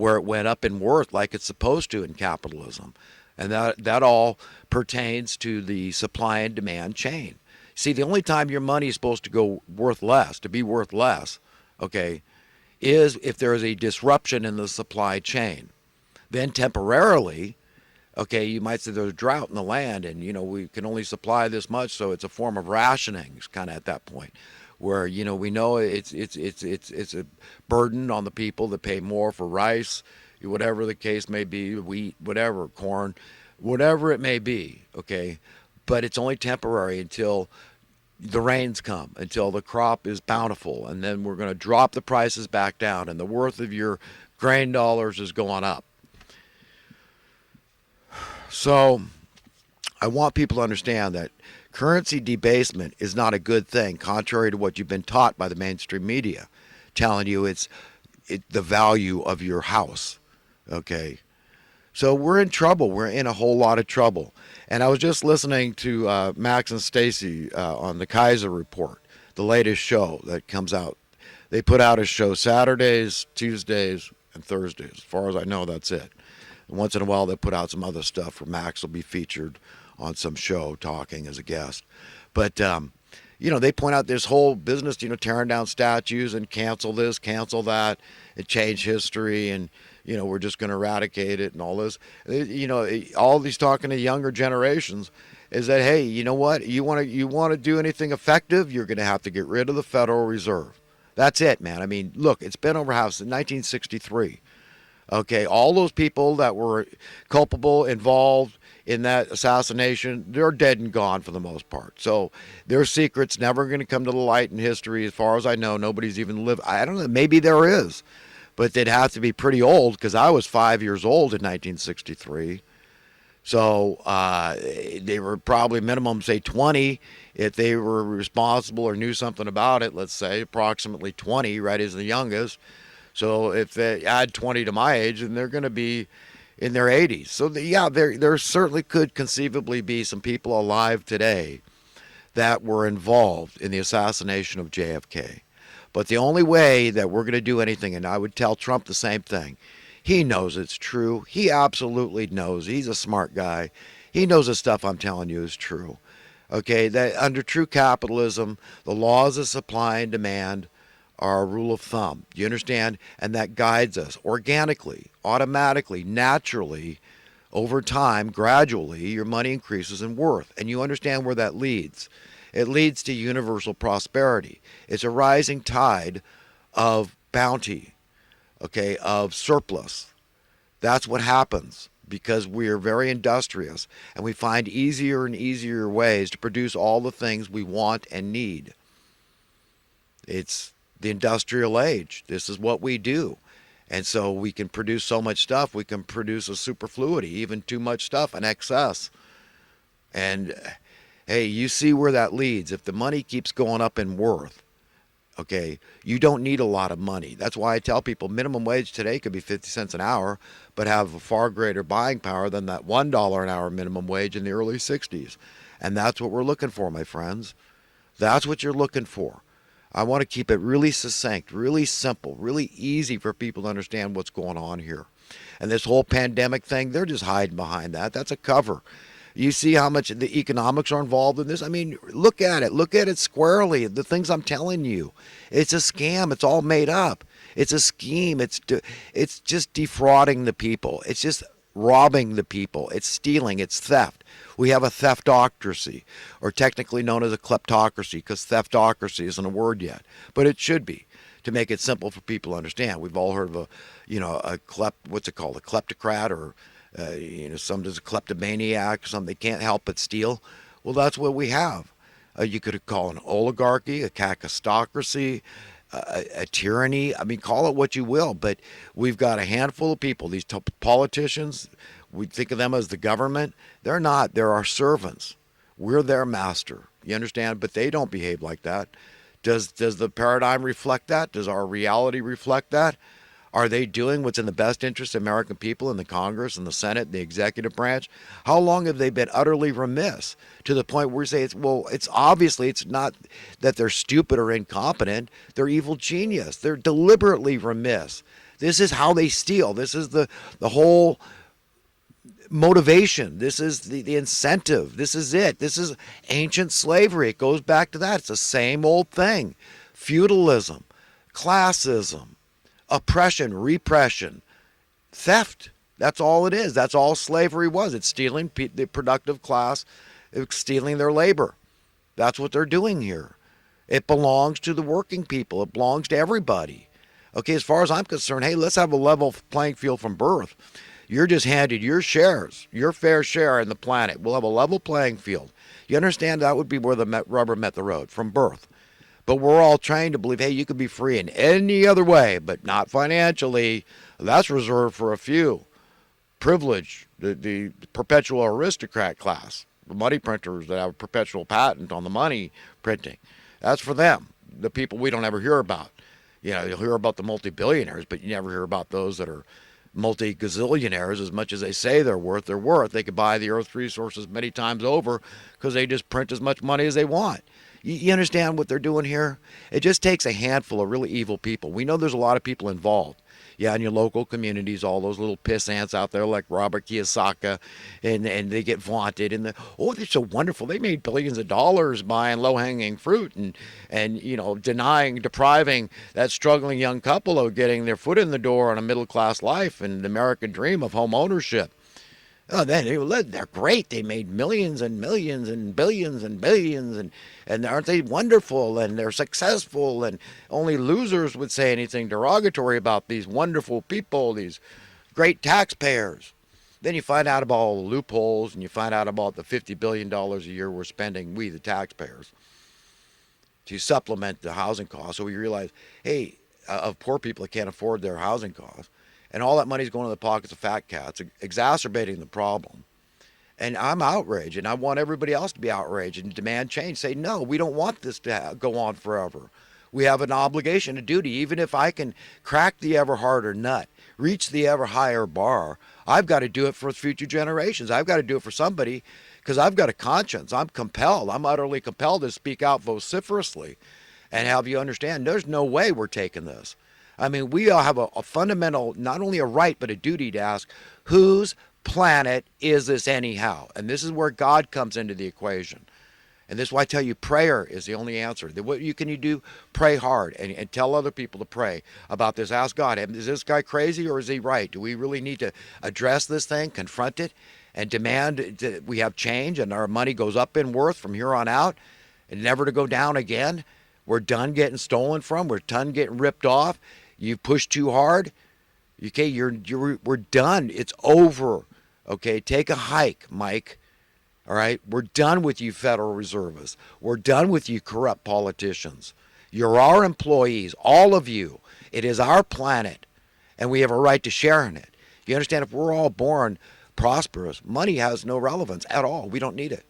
where it went up in worth like it's supposed to in capitalism. And that all pertains to the supply and demand chain. See, the only time your money is supposed to go worth less, to be worth less, okay, is if there is a disruption in the supply chain. Then temporarily, okay, you might say there's a drought in the land and, we can only supply this much, so it's a form of rationing kind of at that point where, we know it's a burden on the people that pay more for rice, whatever the case may be, wheat, whatever, corn, whatever it may be, okay? But it's only temporary until the rains come, until the crop is bountiful, and then we're going to drop the prices back down, and the worth of your grain dollars is going up. So I want people to understand that currency debasement is not a good thing, contrary to what you've been taught by the mainstream media, telling you it's the value of your house, okay? So we're in trouble. We're in a whole lot of trouble. And I was just listening to Max and Stacy on the Kaiser Report, the latest show that comes out. They put out a show Saturdays, Tuesdays, and Thursdays. As far as I know, that's it. And once in a while, they put out some other stuff where Max will be featured on some show talking as a guest. But, they point out this whole business, tearing down statues and cancel this, cancel that, and change history, and, we're just going to eradicate it and all this. All these talking to younger generations is that, hey, you know what? You want to do anything effective, you're going to have to get rid of the Federal Reserve. That's it, man. I mean, look, it's been over since 1963. Okay, all those people that were culpable, involved in that assassination, they're dead and gone for the most part. So their secret's never going to come to the light in history. As far as I know, nobody's even lived. I don't know, maybe there is. But they'd have to be pretty old because I was 5 years old in 1963. So they were probably minimum, say, 20 if they were responsible or knew something about it, let's say, approximately 20, right, as the youngest. So if they add 20 to my age, then they're going to be in their 80s. So, there certainly could conceivably be some people alive today that were involved in the assassination of JFK. But the only way that we're going to do anything, and I would tell Trump the same thing, he knows it's true. He absolutely knows. He's a smart guy. He knows the stuff I'm telling you is true. Okay, that under true capitalism, the laws of supply and demand are a rule of thumb. Do you understand? And that guides us organically, automatically, naturally, over time, gradually, your money increases in worth. And you understand where that leads. It leads to universal prosperity. It's a rising tide of bounty, okay, of surplus. That's what happens because we are very industrious and we find easier and easier ways to produce all the things we want and need. It's the industrial age. This is what we do. And so we can produce so much stuff, we can produce a superfluity, even too much stuff, an excess. And hey, you see where that leads. If the money keeps going up in worth, okay, you don't need a lot of money. That's why I tell people minimum wage today could be 50 cents an hour, but have a far greater buying power than that $1 an hour minimum wage in the early 60s. And that's what we're looking for, my friends. That's what you're looking for. I want to keep it really succinct, really simple, really easy for people to understand what's going on here. And this whole pandemic thing, they're just hiding behind that. That's a cover. You see how much the economics are involved in this? I mean, look at it. Look at it squarely. The things I'm telling you. It's a scam. It's all made up. It's a scheme. It's just defrauding the people. It's just robbing the people. It's stealing. It's theft. We have a theftocracy, or technically known as a kleptocracy, because theftocracy isn't a word yet, but it should be, to make it simple for people to understand. We've all heard of what's it called, a kleptocrat, or somebody's a kleptomaniac, something they can't help but steal. Well, that's what we have. You could call an oligarchy, a kakistocracy, a tyranny. I mean, call it what you will, but we've got a handful of people, these politicians. We think of them as the government. They're not. They're our servants. We're their master. You understand? But they don't behave like that. Does the paradigm reflect that? Does our reality reflect that? Are they doing what's in the best interest of American people in the Congress and the Senate and the executive branch? How long have they been utterly remiss to the point where we say, it's obviously it's not that they're stupid or incompetent. They're evil genius. They're deliberately remiss. This is how they steal. This is the whole motivation. This is the incentive. This is it. This is ancient slavery. It goes back to that. It's the same old thing. Feudalism, classism, oppression, repression, theft. That's all it is. That's all slavery was. It's stealing the productive class, it's stealing their labor. That's what they're doing here. It belongs to the working people. It belongs to everybody. Okay, as far as I'm concerned, hey, let's have a level playing field from birth. You're just handed your shares, your fair share in the planet. We'll have a level playing field. You understand that would be where the rubber met the road, from birth. But we're all trained to believe, hey, you could be free in any other way, but not financially. That's reserved for a few. Privilege, the perpetual aristocrat class, the money printers that have a perpetual patent on the money printing. That's for them, the people we don't ever hear about. You know, you'll hear about the multi-billionaires, but you never hear about those that are multi-gazillionaires. As much as they say they're worth. They could buy the Earth's resources many times over because they just print as much money as they want. You understand what they're doing here? It just takes a handful of really evil people. We know there's a lot of people involved. Yeah, in your local communities, all those little piss ants out there like Robert Kiyosaki, and they get vaunted. And they're so wonderful. They made billions of dollars buying low-hanging fruit and depriving that struggling young couple of getting their foot in the door on a middle-class life and the American dream of home ownership. Oh, they're great. They made millions and millions and billions and billions, and aren't they wonderful? And they're successful, and only losers would say anything derogatory about these wonderful people, these great taxpayers. Then you find out about all the loopholes, and you find out about the $50 billion a year we're spending, we the taxpayers, to supplement the housing costs. So we realize, hey, of poor people that can't afford their housing costs. And all that money's going to the pockets of fat cats, exacerbating the problem. And I'm outraged, and I want everybody else to be outraged and demand change. Say, no, we don't want this to go on forever. We have an obligation, a duty. Even if I can crack the ever harder nut, reach the ever higher bar, I've got to do it for future generations. I've got to do it for somebody because I've got a conscience. I'm compelled. I'm utterly compelled to speak out vociferously and have you understand there's no way we're taking this. I mean, we all have a fundamental, not only a right, but a duty to ask, whose planet is this anyhow? And this is where God comes into the equation. And this is why I tell you prayer is the only answer. What you do? Pray hard and tell other people to pray about this. Ask God, is this guy crazy or is he right? Do we really need to address this thing, confront it, and demand that we have change and our money goes up in worth from here on out and never to go down again? We're done getting stolen from. We're done getting ripped off. You've pushed too hard. Okay, we're done. It's over. Okay, take a hike, Mike. All right, we're done with you Federal Reservists. We're done with you corrupt politicians. You're our employees, all of you. It is our planet, and we have a right to share in it. You understand? If we're all born prosperous, money has no relevance at all. We don't need it.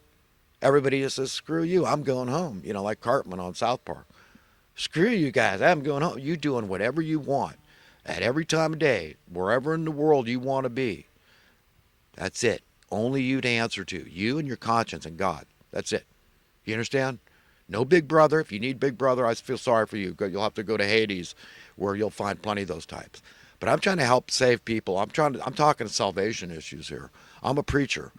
Everybody just says, screw you, I'm going home. You know, like Cartman on South Park. Screw you guys, I'm going home. You doing whatever you want at every time of day, wherever in the world you want to be. That's it. Only you to answer to. You and your conscience and God. That's it. You understand? No big brother. If you need big brother, I feel sorry for you. You'll have to go to Hades where you'll find plenty of those types. But I'm trying to help save people. I'm talking salvation issues here. I'm a preacher.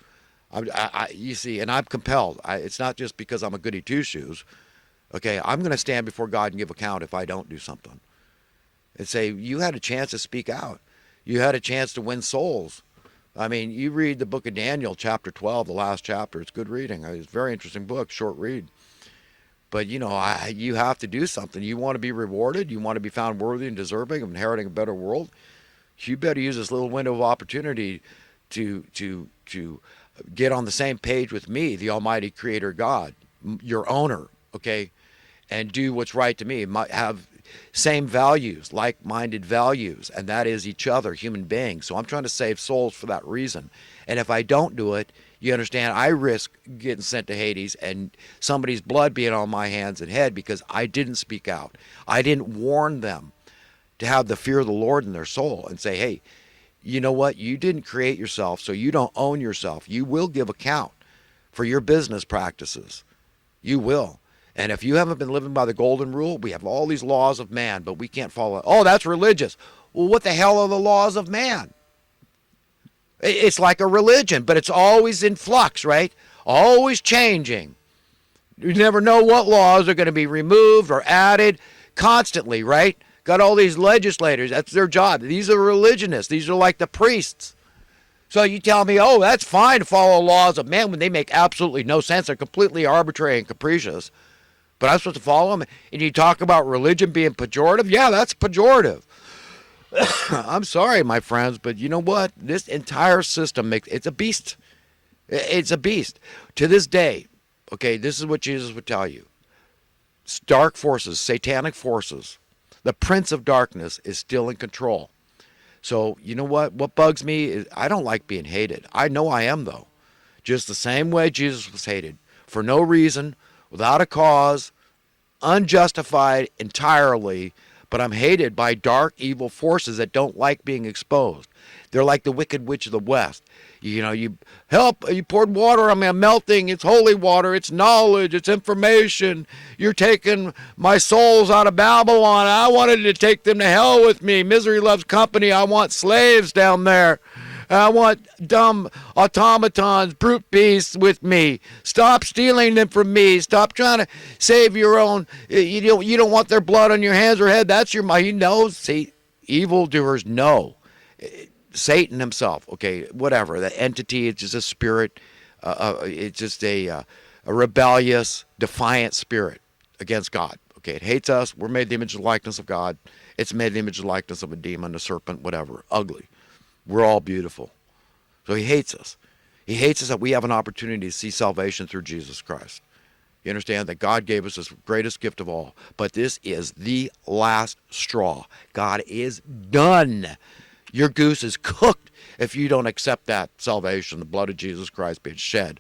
You see, and I'm compelled. It's not just because I'm a goody two-shoes. Okay, I'm going to stand before God and give account if I don't do something. And say, you had a chance to speak out. You had a chance to win souls. I mean, you read the book of Daniel, chapter 12, the last chapter. It's good reading. It's a very interesting book, short read. But, you have to do something. You want to be rewarded. You want to be found worthy and deserving of inheriting a better world. You better use this little window of opportunity to get on the same page with me, the Almighty Creator God, your owner, okay? And do what's right to me. Have same values, like-minded values, and that is each other, human beings. So I'm trying to save souls for that reason. And if I don't do it, you understand, I risk getting sent to Hades and somebody's blood being on my hands and head because I didn't speak out. I didn't warn them to have the fear of the Lord in their soul and say, hey, you know what? You didn't create yourself, so you don't own yourself. You will give account for your business practices. You will. And if you haven't been living by the golden rule, we have all these laws of man, but we can't follow it. Oh, that's religious. Well, what the hell are the laws of man? It's like a religion, but it's always in flux, right? Always changing. You never know what laws are going to be removed or added constantly, right? Got all these legislators. That's their job. These are religionists. These are like the priests. So you tell me, oh, that's fine to follow laws of man when they make absolutely no sense. They're completely arbitrary and capricious. But I'm supposed to follow them? And you talk about religion being pejorative? Yeah, that's pejorative. I'm sorry, my friends, but you know what? This entire system it's a beast. It's a beast. To this day, okay, this is what Jesus would tell you. Dark forces, satanic forces, the prince of darkness is still in control. So, you know what? What bugs me is I don't like being hated. I know I am, though. Just the same way Jesus was hated. For no reason, without a cause, unjustified entirely, but I'm hated by dark, evil forces that don't like being exposed. They're like the Wicked Witch of the West. You poured water on me, I'm melting. It's holy water, it's knowledge, it's information. You're taking my souls out of Babylon. I wanted to take them to hell with me. Misery loves company. I want slaves down there. I want dumb automatons, brute beasts with me. Stop stealing them from me. Stop trying to save your own. You don't want their blood on your hands or head. That's your mind. He knows. See, evildoers know. Satan himself, okay, whatever. That entity is just a spirit. It's just a rebellious, defiant spirit against God. Okay, it hates us. We're made in the image and likeness of God. It's made in the image and likeness of a demon, a serpent, whatever. Ugly. We're all beautiful. So he hates us. He hates us that we have an opportunity to see salvation through Jesus Christ. You understand that God gave us this greatest gift of all. But this is the last straw. God is done. Your goose is cooked if you don't accept that salvation, the blood of Jesus Christ being shed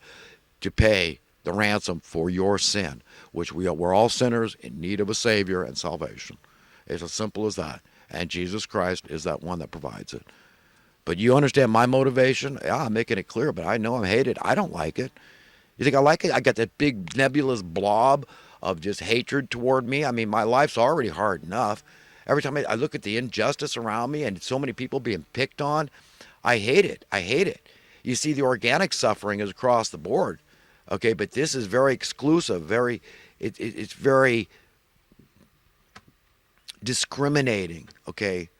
to pay the ransom for your sin, which we're all sinners in need of a Savior and salvation. It's as simple as that. And Jesus Christ is that one that provides it. But you understand my motivation? Yeah, I'm making it clear, but I know I'm hated. I don't like it. You think I like it? I got that big nebulous blob of just hatred toward me. I mean, my life's already hard enough. Every time I look at the injustice around me and so many people being picked on, I hate it. I hate it. You see, the organic suffering is across the board. Okay, but this is very exclusive, it's very discriminating, okay?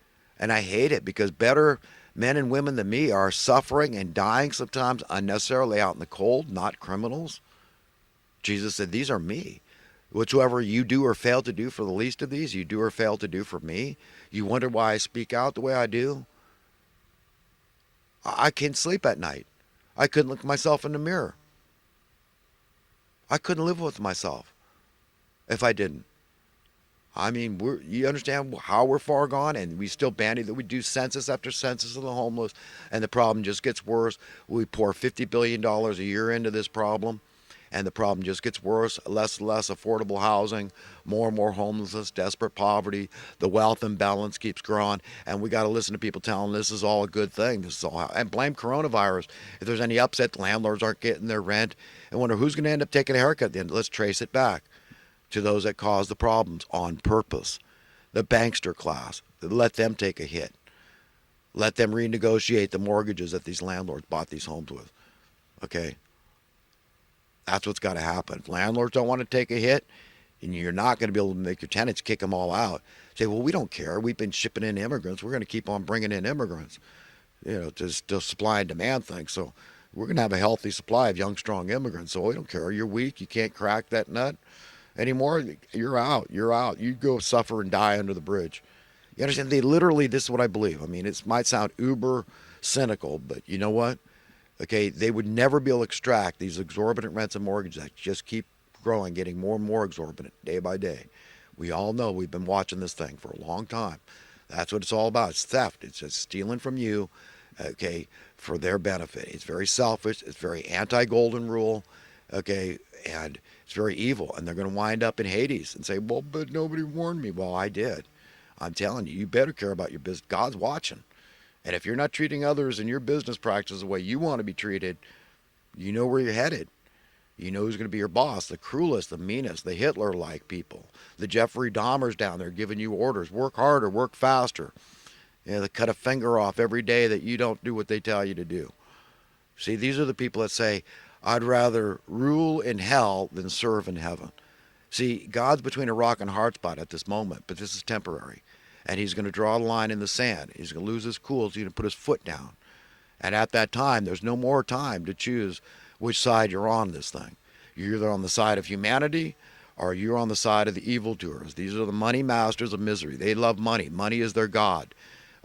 And I hate it because better men and women than me are suffering and dying sometimes unnecessarily out in the cold, not criminals. Jesus said, these are me. Whatsoever you do or fail to do for the least of these, you do or fail to do for me. You wonder why I speak out the way I do? I can't sleep at night. I couldn't look myself in the mirror. I couldn't live with myself if I didn't. I mean, you understand how we're far gone, and we still bandy that we do census after census of the homeless, and the problem just gets worse. We pour $50 billion a year into this problem, and the problem just gets worse. Less and less affordable housing, more and more homelessness, desperate poverty. The wealth imbalance keeps growing, and we got to listen to people telling this is all a good thing. This is all, and blame coronavirus. If there's any upset, the landlords aren't getting their rent, and wonder who's going to end up taking a haircut at the end. Let's trace it back to those that caused the problems on purpose. The bankster class, let them take a hit. Let them renegotiate the mortgages that these landlords bought these homes with. Okay? That's what's got to happen. If landlords don't want to take a hit, and you're not going to be able to make your tenants kick them all out. Say, well, we don't care. We've been shipping in immigrants. We're going to keep on bringing in immigrants. You know, just the supply and demand thing. So we're going to have a healthy supply of young, strong immigrants. So we don't care. You're weak. You can't crack that nut anymore. You're out. You're out. You go suffer and die under the bridge. You understand? They literally, this is what I believe. I mean, it might sound uber cynical, but you know what? Okay, they would never be able to extract these exorbitant rents and mortgages that just keep growing, getting more and more exorbitant day by day. We all know, we've been watching this thing for a long time. That's what it's all about. It's theft. It's just stealing from you, okay, for their benefit. It's very selfish. It's very anti-golden rule, okay, and it's very evil. And they're going to wind up in Hades and say, well, but nobody warned me. Well, I did. I'm telling you, you better care about your business. God's watching. And if you're not treating others in your business practice the way you want to be treated, you know where you're headed. You know who's going to be your boss, the cruelest, the meanest, the Hitler-like people. The Jeffrey Dahmers down there giving you orders. Work harder, work faster. You know, they cut a finger off every day that you don't do what they tell you to do. See, these are the people that say, I'd rather rule in hell than serve in heaven. See, God's between a rock and a hard spot at this moment, but this is temporary. And he's going to draw a line in the sand. He's going to lose his cool. He's going to put his foot down. And at that time, there's no more time to choose which side you're on this thing. You're either on the side of humanity or you're on the side of the evildoers. These are the money masters of misery. They love money. Money is their god.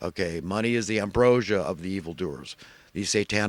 Okay, money is the ambrosia of the evildoers. These satanic